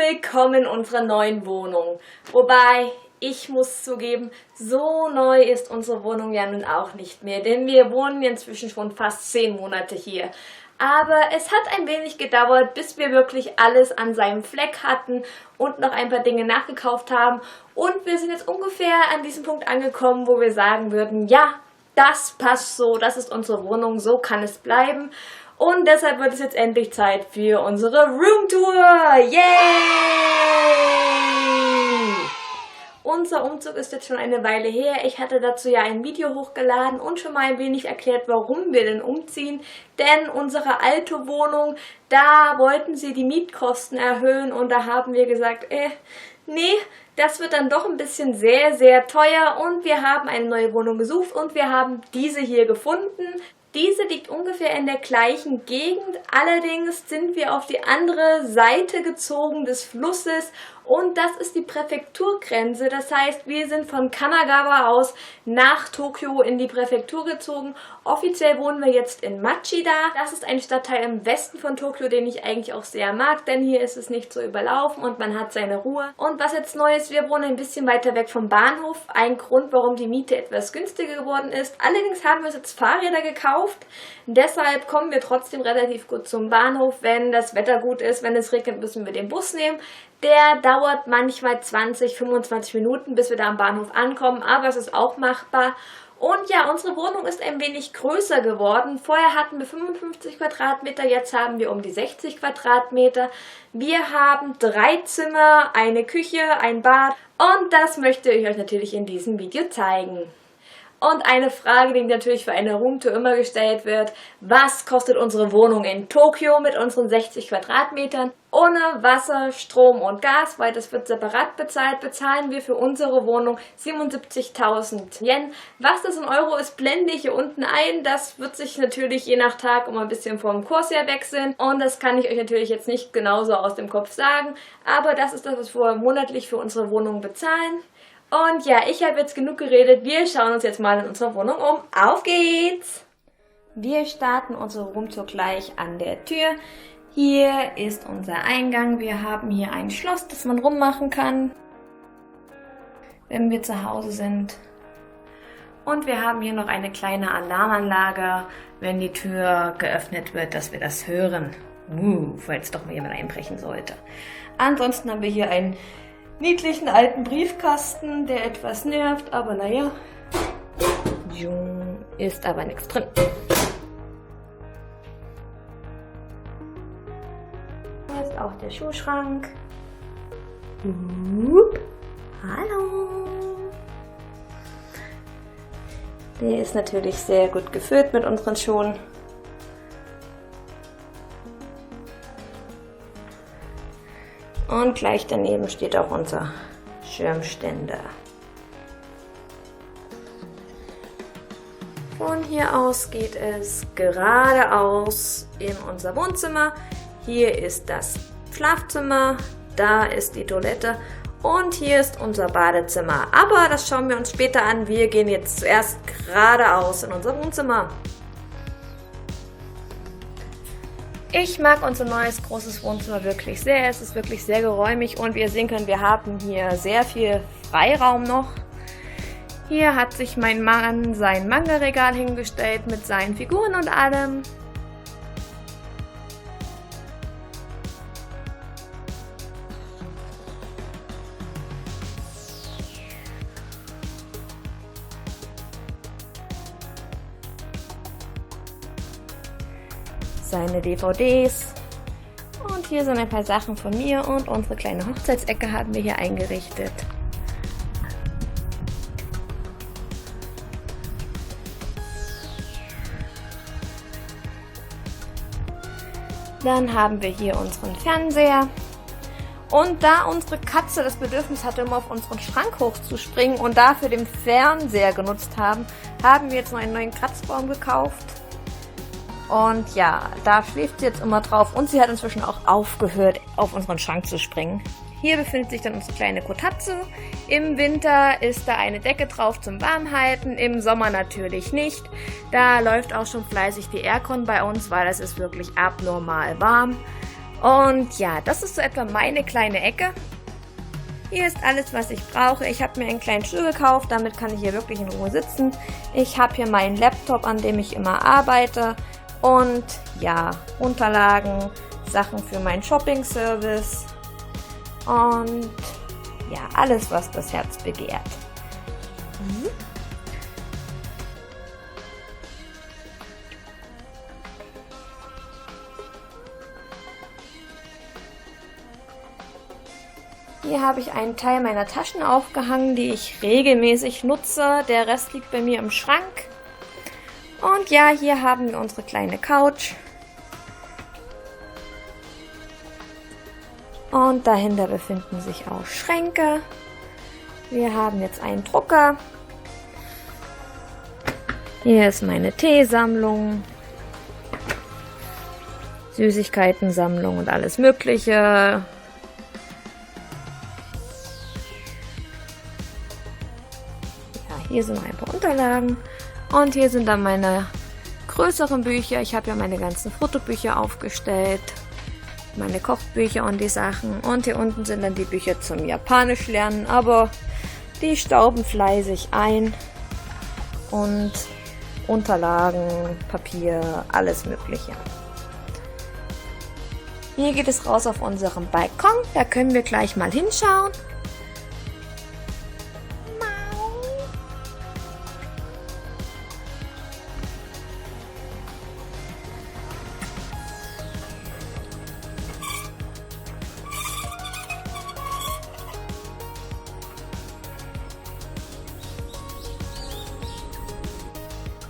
willkommen in unserer neuen Wohnung. Wobei, ich muss zugeben, so neu ist unsere Wohnung ja nun auch nicht mehr, denn wir wohnen inzwischen schon fast 10 Monate hier. Aber es hat ein wenig gedauert, bis wir wirklich alles an seinem Fleck hatten und noch ein paar Dinge nachgekauft haben. Und wir sind jetzt ungefähr an diesem Punkt angekommen, wo wir sagen würden, ja, das passt so, das ist unsere Wohnung, so kann es bleiben. Und deshalb wird es jetzt endlich Zeit für unsere Roomtour. Yay! Unser Umzug ist jetzt schon eine Weile her. Ich hatte dazu ja ein Video hochgeladen und schon mal ein wenig erklärt, warum wir denn umziehen. Denn unsere alte Wohnung, da wollten sie die Mietkosten erhöhen und da haben wir gesagt, nee, das wird dann doch ein bisschen sehr, sehr teuer und wir haben eine neue Wohnung gesucht und wir haben diese hier gefunden. Diese liegt ungefähr in der gleichen Gegend, allerdings sind wir auf die andere Seite gezogen des Flusses und das ist die Präfekturgrenze. Das heißt, wir sind von Kanagawa aus nach Tokio in die Präfektur gezogen. Offiziell wohnen wir jetzt in Machida. Das ist ein Stadtteil im Westen von Tokio, den ich eigentlich auch sehr mag, denn hier ist es nicht so überlaufen und man hat seine Ruhe. Und was jetzt neu ist, wir wohnen ein bisschen weiter weg vom Bahnhof. Ein Grund, warum die Miete etwas günstiger geworden ist. Allerdings haben wir uns jetzt Fahrräder gekauft. Deshalb kommen wir trotzdem relativ gut zum Bahnhof, wenn das Wetter gut ist. Wenn es regnet, müssen wir den Bus nehmen. Der dauert manchmal 20, 25 Minuten, bis wir da am Bahnhof ankommen, aber es ist auch machbar. Und ja, unsere Wohnung ist ein wenig größer geworden. Vorher hatten wir 55 Quadratmeter, jetzt haben wir um die 60 Quadratmeter. Wir haben 3 Zimmer, eine Küche, ein Bad und das möchte ich euch natürlich in diesem Video zeigen. Und eine Frage, die natürlich für eine Roomtour immer gestellt wird: Was kostet unsere Wohnung in Tokio mit unseren 60 Quadratmetern? Ohne Wasser, Strom und Gas, weil das wird separat bezahlt, bezahlen wir für unsere Wohnung 77.000 Yen. Was das in Euro ist, blende ich hier unten ein. Das wird sich natürlich je nach Tag immer ein bisschen vom Kurs her wechseln. Und das kann ich euch natürlich jetzt nicht genauso aus dem Kopf sagen. Aber das ist das, was wir monatlich für unsere Wohnung bezahlen. Und ja, ich habe jetzt genug geredet. Wir schauen uns jetzt mal in unserer Wohnung um. Auf geht's! Wir starten unsere Roomtour gleich an der Tür. Hier ist unser Eingang. Wir haben hier ein Schloss, das man rummachen kann, wenn wir zu Hause sind. Und wir haben hier noch eine kleine Alarmanlage, wenn die Tür geöffnet wird, dass wir das hören. Falls doch mal jemand einbrechen sollte. Ansonsten haben wir hier einen niedlichen alten Briefkasten, der etwas nervt, aber naja, ist aber nichts drin. Hier ist auch der Schuhschrank. Hallo. Der ist natürlich sehr gut gefüllt mit unseren Schuhen. Und gleich daneben steht auch unser Schirmständer. Von hier aus geht es geradeaus in unser Wohnzimmer. Hier ist das Schlafzimmer, da ist die Toilette und hier ist unser Badezimmer. Aber das schauen wir uns später an. Wir gehen jetzt zuerst geradeaus in unser Wohnzimmer. Ich mag unser neues großes Wohnzimmer wirklich sehr. Es ist wirklich sehr geräumig und wie ihr sehen könnt, wir haben hier sehr viel Freiraum noch. Hier hat sich mein Mann sein Manga-Regal hingestellt mit seinen Figuren und allem. Seine DVDs und hier sind ein paar Sachen von mir und unsere kleine Hochzeitsecke haben wir hier eingerichtet. Dann haben wir hier unseren Fernseher und da unsere Katze das Bedürfnis hatte, immer auf unseren Schrank hochzuspringen und dafür den Fernseher genutzt haben, haben wir jetzt noch einen neuen Kratzbaum gekauft. Und ja, da schläft sie jetzt immer drauf und sie hat inzwischen auch aufgehört, auf unseren Schrank zu springen. Hier befindet sich dann unsere kleine Kotatsu. Im Winter ist da eine Decke drauf zum Warmhalten, im Sommer natürlich nicht. Da läuft auch schon fleißig die Aircon bei uns, weil es ist wirklich abnormal warm. Und ja, das ist so etwa meine kleine Ecke. Hier ist alles, was ich brauche. Ich habe mir einen kleinen Stuhl gekauft, damit kann ich hier wirklich in Ruhe sitzen. Ich habe hier meinen Laptop, an dem ich immer arbeite. Und ja, Unterlagen, Sachen für meinen Shopping-Service. Und ja, alles, was das Herz begehrt. Hier habe ich einen Teil meiner Taschen aufgehangen, die ich regelmäßig nutze. Der Rest liegt bei mir im Schrank. Und ja, hier haben wir unsere kleine Couch. Und dahinter befinden sich auch Schränke. Wir haben jetzt einen Drucker. Hier ist meine Teesammlung, Süßigkeitensammlung und alles Mögliche. Ja, hier sind ein paar Unterlagen. Und hier sind dann meine größeren Bücher. Ich habe ja meine ganzen Fotobücher aufgestellt. Meine Kochbücher und die Sachen. Und hier unten sind dann die Bücher zum Japanisch lernen. Aber die stauben fleißig ein. Und Unterlagen, Papier, alles Mögliche. Hier geht es raus auf unserem Balkon. Da können wir gleich mal hinschauen.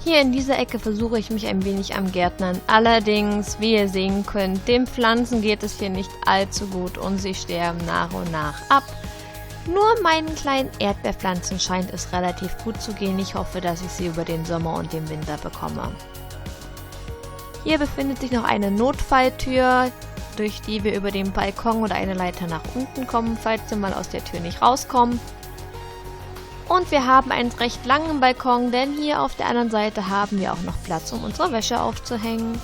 Hier in dieser Ecke versuche ich mich ein wenig am Gärtnern. Allerdings, wie ihr sehen könnt, den Pflanzen geht es hier nicht allzu gut und sie sterben nach und nach ab. Nur meinen kleinen Erdbeerpflanzen scheint es relativ gut zu gehen. Ich hoffe, dass ich sie über den Sommer und den Winter bekomme. Hier befindet sich noch eine Notfalltür, durch die wir über den Balkon oder eine Leiter nach unten kommen, falls wir mal aus der Tür nicht rauskommen. Und wir haben einen recht langen Balkon, denn hier auf der anderen Seite haben wir auch noch Platz, um unsere Wäsche aufzuhängen.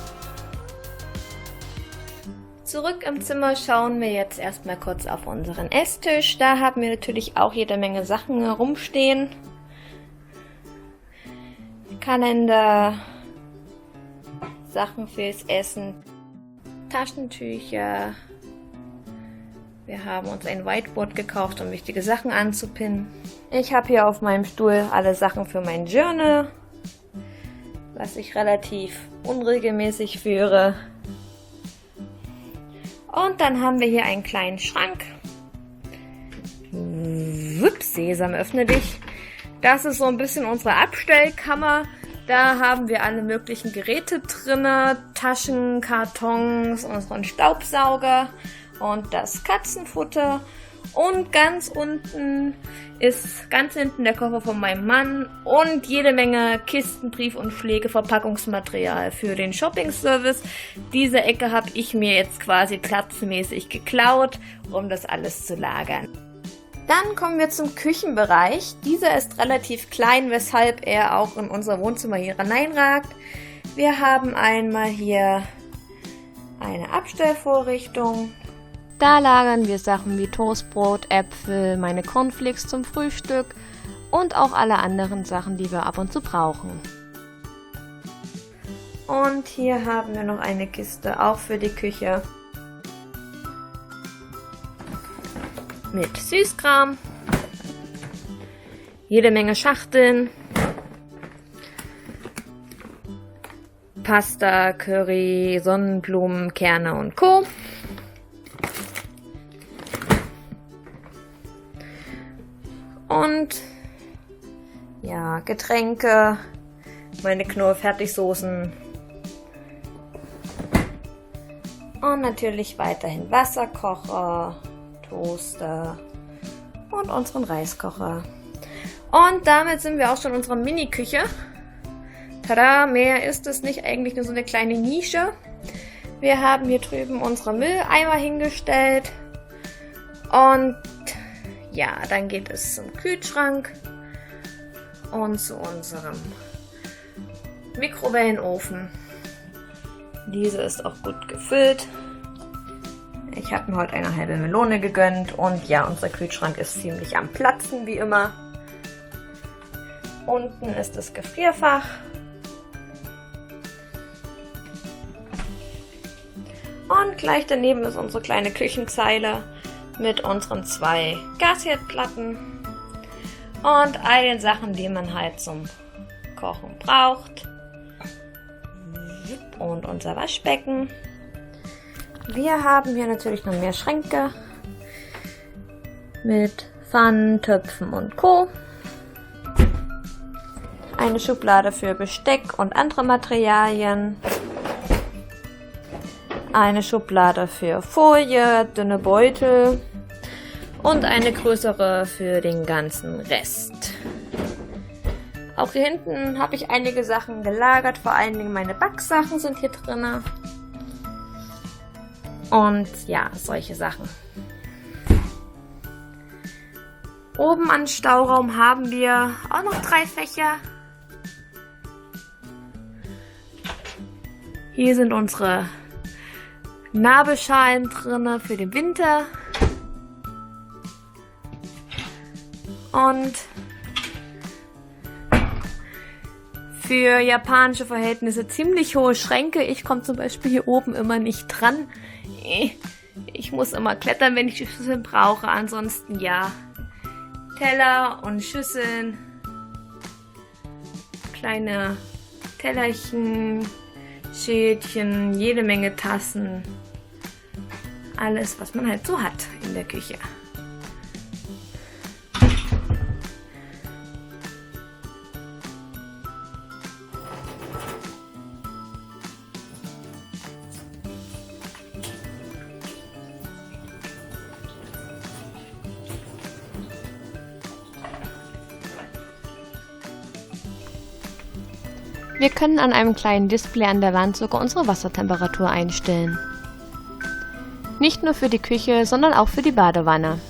Zurück im Zimmer schauen wir jetzt erstmal kurz auf unseren Esstisch. Da haben wir natürlich auch jede Menge Sachen herumstehen. Kalender, Sachen fürs Essen, Taschentücher. Wir haben uns ein Whiteboard gekauft, um wichtige Sachen anzupinnen. Ich habe hier auf meinem Stuhl alle Sachen für mein Journal, was ich relativ unregelmäßig führe. Und dann haben wir hier einen kleinen Schrank. Ups, Sesam, öffne dich. Das ist so ein bisschen unsere Abstellkammer. Da haben wir alle möglichen Geräte drin, Taschen, Kartons, unseren Staubsauger und das Katzenfutter. Und ganz hinten der Koffer von meinem Mann und jede Menge Kisten, Brief- und Pflegeverpackungsmaterial für den Shopping-Service. Diese Ecke habe ich mir jetzt quasi platzmäßig geklaut, um das alles zu lagern. Dann kommen wir zum Küchenbereich. Dieser ist relativ klein, weshalb er auch in unser Wohnzimmer hier hineinragt. Wir haben einmal hier eine Abstellvorrichtung. Da lagern wir Sachen wie Toastbrot, Äpfel, meine Cornflakes zum Frühstück und auch alle anderen Sachen, die wir ab und zu brauchen. Und hier haben wir noch eine Kiste, auch für die Küche. Mit Süßkram. Jede Menge Schachteln. Pasta, Curry, Sonnenblumen, Kerne und Co. Und ja, Getränke, meine Knorr-Fertigsoßen und natürlich weiterhin Wasserkocher, Toaster und unseren Reiskocher. Und damit sind wir auch schon in unserer Mini-Küche. Tada, mehr ist es nicht, eigentlich nur so eine kleine Nische. Wir haben hier drüben unsere Mülleimer hingestellt und ja, dann geht es zum Kühlschrank und zu unserem Mikrowellenofen. Diese ist auch gut gefüllt. Ich habe mir heute eine halbe Melone gegönnt und ja, unser Kühlschrank ist ziemlich am Platzen, wie immer. Unten ist das Gefrierfach. Und gleich daneben ist unsere kleine Küchenzeile mit unseren 2 Gasherdplatten und all den Sachen, die man halt zum Kochen braucht. Und unser Waschbecken. Wir haben hier natürlich noch mehr Schränke mit Pfannen, Töpfen und Co. Eine Schublade für Besteck und andere Materialien. Eine Schublade für Folie, dünne Beutel und eine größere für den ganzen Rest. Auch hier hinten habe ich einige Sachen gelagert, vor allen Dingen meine Backsachen sind hier drin. Und ja, solche Sachen. Oben an Stauraum haben wir auch noch 3 Fächer. Hier sind unsere Nabelschalen drin für den Winter. Und für japanische Verhältnisse ziemlich hohe Schränke. Ich komme zum Beispiel hier oben immer nicht dran. Ich muss immer klettern, wenn ich die Schüsseln brauche. Ansonsten ja, Teller und Schüsseln, kleine Tellerchen, Schälchen, jede Menge Tassen. Alles, was man halt so hat in der Küche. Wir können an einem kleinen Display an der Wand sogar unsere Wassertemperatur einstellen. Nicht nur für die Küche, sondern auch für die Badewanne.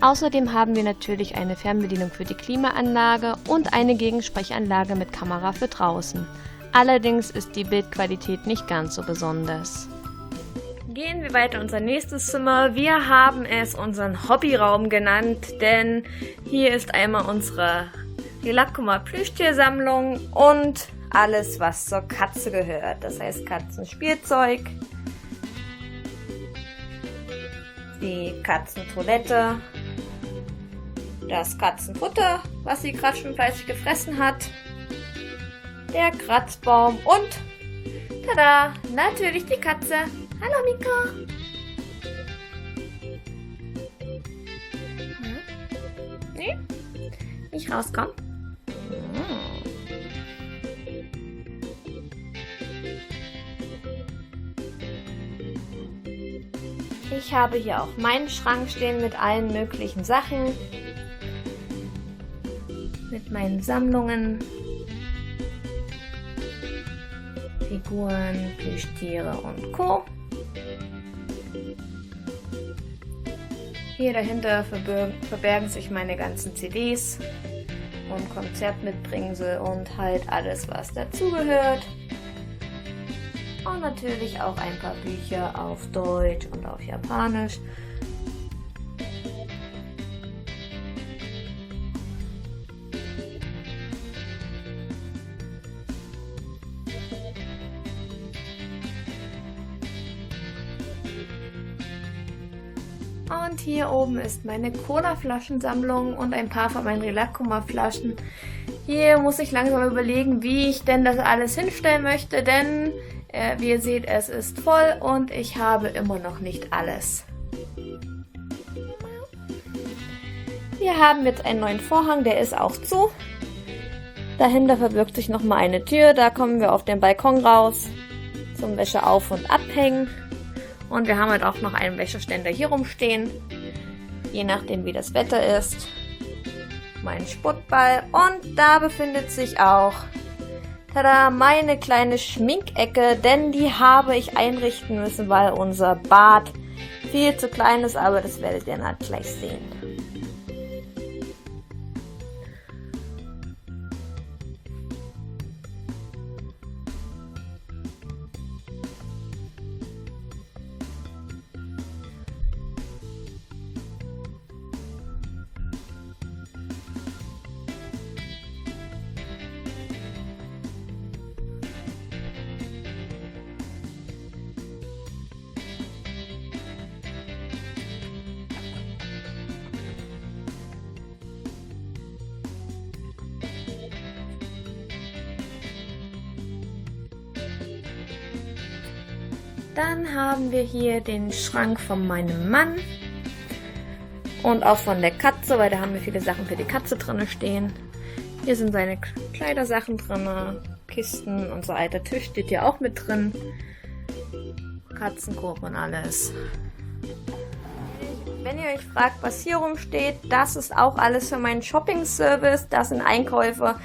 Außerdem haben wir natürlich eine Fernbedienung für die Klimaanlage und eine Gegensprechanlage mit Kamera für draußen. Allerdings ist die Bildqualität nicht ganz so besonders. Gehen wir weiter in unser nächstes Zimmer. Wir haben es unseren Hobbyraum genannt, denn hier ist einmal unsere Rilakkuma Plüschtiersammlung und alles, was zur Katze gehört. Das heißt Katzenspielzeug, die Katzentoilette, das Katzenfutter, was sie gerade schon fleißig gefressen hat, der Kratzbaum und tada, natürlich die Katze. Hallo Mika! Nee? Nicht rauskommen? Ich habe hier auch meinen Schrank stehen mit allen möglichen Sachen. Mit meinen Sammlungen. Figuren, Plüschtiere und Co. Hier dahinter verbergen sich meine ganzen CDs und Konzertmitbringsel und halt alles, was dazugehört. Und natürlich auch ein paar Bücher auf Deutsch und auf Japanisch. Und hier oben ist meine Cola-Flaschensammlung und ein paar von meinen Rilakkuma-Flaschen. Hier muss ich langsam überlegen, wie ich denn das alles hinstellen möchte, denn wie ihr seht, es ist voll und ich habe immer noch nicht alles. Wir haben jetzt einen neuen Vorhang, der ist auch zu. Dahinter verbirgt sich nochmal eine Tür, da kommen wir auf den Balkon raus zum Wäsche auf- und abhängen. Und wir haben halt auch noch einen Wäscheständer hier rumstehen, je nachdem wie das Wetter ist. Mein Sputtball und da befindet sich auch tada, meine kleine Schminkecke, denn die habe ich einrichten müssen, weil unser Bad viel zu klein ist, aber das werdet ihr dann gleich sehen. Dann haben wir hier den Schrank von meinem Mann und auch von der Katze, weil da haben wir viele Sachen für die Katze drin stehen. Hier sind seine Kleidersachen drin, Kisten, unser alter Tisch steht hier auch mit drin. Katzenkorb und alles. Wenn ihr euch fragt, was hier rumsteht, das ist auch alles für meinen Shopping-Service. Das sind Einkäufe,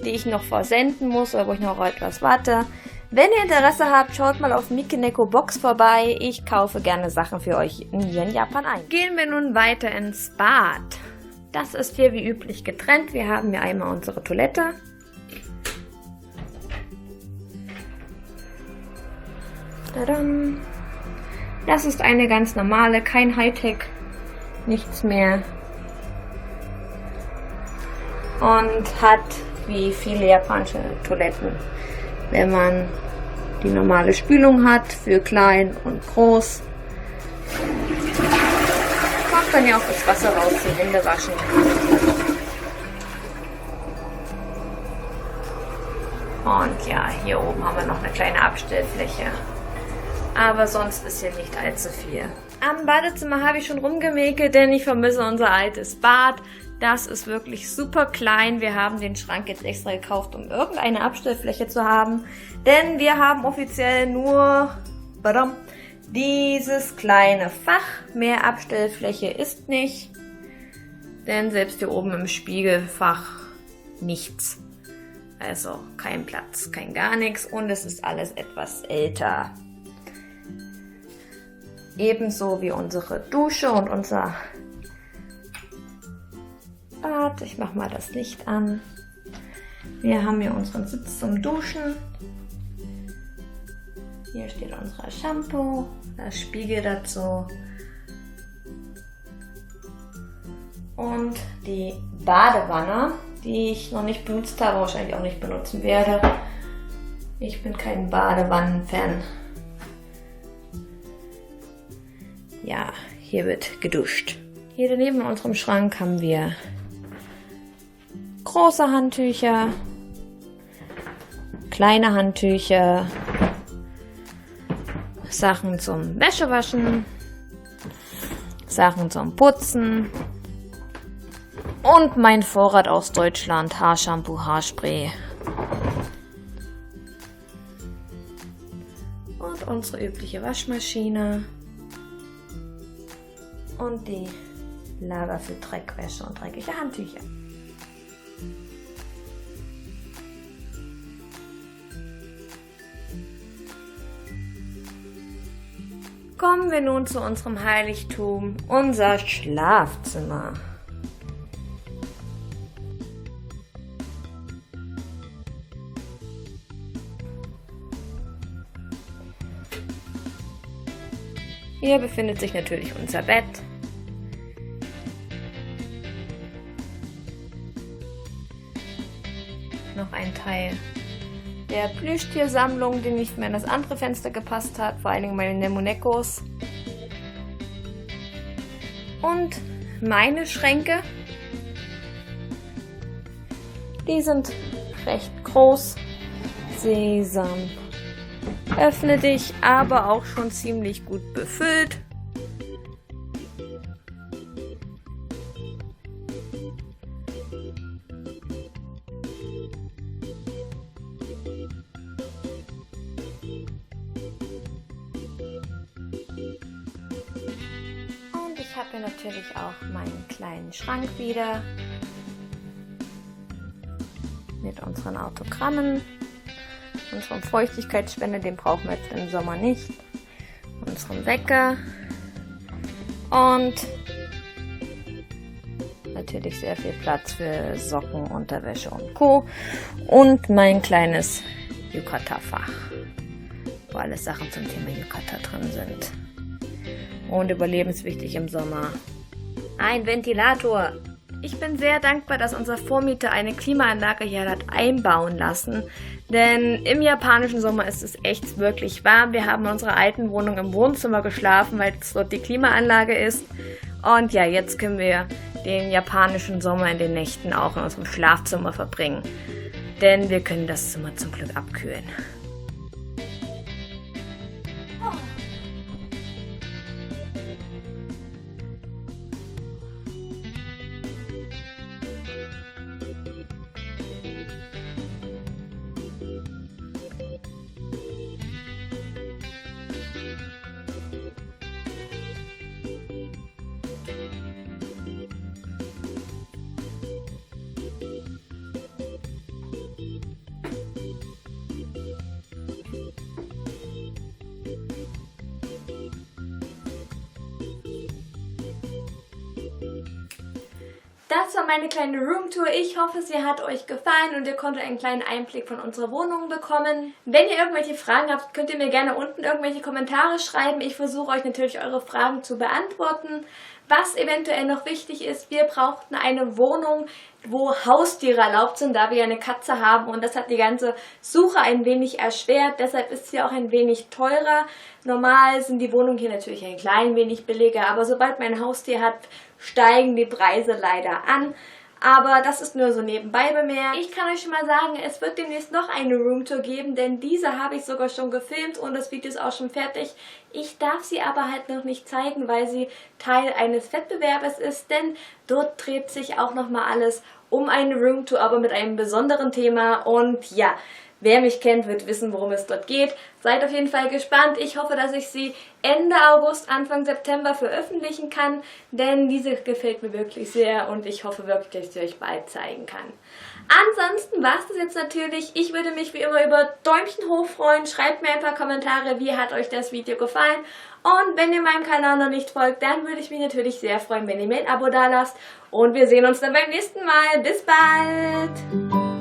die ich noch versenden muss oder wo ich noch etwas warte. Wenn ihr Interesse habt, schaut mal auf Mikeneko Box vorbei. Ich kaufe gerne Sachen für euch hier in Japan ein. Gehen wir nun weiter ins Bad. Das ist hier wie üblich getrennt. Wir haben hier einmal unsere Toilette. Tadam. Das ist eine ganz normale, kein Hightech, nichts mehr. Und hat wie viele japanische Toiletten, wenn man die normale Spülung hat für klein und groß. Man kann ja auch das Wasser rausziehen, Hände waschen. Und ja, hier oben haben wir noch eine kleine Abstellfläche. Aber sonst ist hier nicht allzu viel. Am Badezimmer habe ich schon rumgemäkelt, denn ich vermisse unser altes Bad. Das ist wirklich super klein. Wir haben den Schrank jetzt extra gekauft, um irgendeine Abstellfläche zu haben. Denn wir haben offiziell nur dieses kleine Fach. Mehr Abstellfläche ist nicht. Denn selbst hier oben im Spiegelfach nichts. Also kein Platz, kein gar nichts. Und es ist alles etwas älter. Ebenso wie unsere Dusche und unser Bad. Ich mache mal das Licht an. Wir haben hier unseren Sitz zum Duschen. Hier steht unser Shampoo, das Spiegel dazu. Und die Badewanne, die ich noch nicht benutzt habe, wahrscheinlich auch nicht benutzen werde. Ich bin kein Badewannen-Fan. Ja, hier wird geduscht. Hier daneben in unserem Schrank haben wir große Handtücher, kleine Handtücher, Sachen zum Wäschewaschen, Sachen zum Putzen und mein Vorrat aus Deutschland, Haarshampoo, Haarspray. Und unsere übliche Waschmaschine. Und die Lager für Dreckwäsche und dreckige Handtücher. Kommen wir nun zu unserem Heiligtum, unser Schlafzimmer. Hier befindet sich natürlich unser Bett. Noch ein Teil der Plüschtiersammlung, die nicht mehr in das andere Fenster gepasst hat, vor allen Dingen meine Nemonekos. Und meine Schränke, die sind recht groß. Sesam, öffne dich, aber auch schon ziemlich gut befüllt. Und ich habe hier natürlich auch meinen kleinen Schrank wieder mit unseren Autogrammen. Unseren Feuchtigkeitsspender, den brauchen wir jetzt im Sommer nicht. Unseren Wecker. Und natürlich sehr viel Platz für Socken, Unterwäsche und Co. Und mein kleines Yukata-Fach, wo alle Sachen zum Thema Yukata drin sind. Und überlebenswichtig im Sommer: ein Ventilator. Ich bin sehr dankbar, dass unser Vormieter eine Klimaanlage hier hat einbauen lassen, denn im japanischen Sommer ist es echt wirklich warm. Wir haben in unserer alten Wohnung im Wohnzimmer geschlafen, weil es dort die Klimaanlage ist. Und ja, jetzt können wir den japanischen Sommer in den Nächten auch in unserem Schlafzimmer verbringen, denn wir können das Zimmer zum Glück abkühlen. Das war meine kleine Roomtour. Ich hoffe, sie hat euch gefallen und ihr konntet einen kleinen Einblick von unserer Wohnung bekommen. Wenn ihr irgendwelche Fragen habt, könnt ihr mir gerne unten irgendwelche Kommentare schreiben. Ich versuche euch natürlich eure Fragen zu beantworten. Was eventuell noch wichtig ist, wir brauchten eine Wohnung, wo Haustiere erlaubt sind, da wir eine Katze haben und das hat die ganze Suche ein wenig erschwert. Deshalb ist sie auch ein wenig teurer. Normal sind die Wohnungen hier natürlich ein klein wenig billiger, aber sobald man ein Haustier hat, steigen die Preise leider an. Aber das ist nur so nebenbei bemerkt. Ich kann euch schon mal sagen, es wird demnächst noch eine Roomtour geben, denn diese habe ich sogar schon gefilmt und das Video ist auch schon fertig. Ich darf sie aber halt noch nicht zeigen, weil sie Teil eines Wettbewerbes ist, denn dort dreht sich auch nochmal alles um eine Roomtour, aber mit einem besonderen Thema und ja, wer mich kennt, wird wissen, worum es dort geht. Seid auf jeden Fall gespannt. Ich hoffe, dass ich sie Ende August, Anfang September veröffentlichen kann, denn diese gefällt mir wirklich sehr und ich hoffe wirklich, dass ich sie euch bald zeigen kann. Ansonsten war es das jetzt natürlich. Ich würde mich wie immer über Däumchen hoch freuen. Schreibt mir ein paar Kommentare, wie hat euch das Video gefallen. Und wenn ihr meinem Kanal noch nicht folgt, dann würde ich mich natürlich sehr freuen, wenn ihr mir ein Abo da lasst. Und wir sehen uns dann beim nächsten Mal. Bis bald!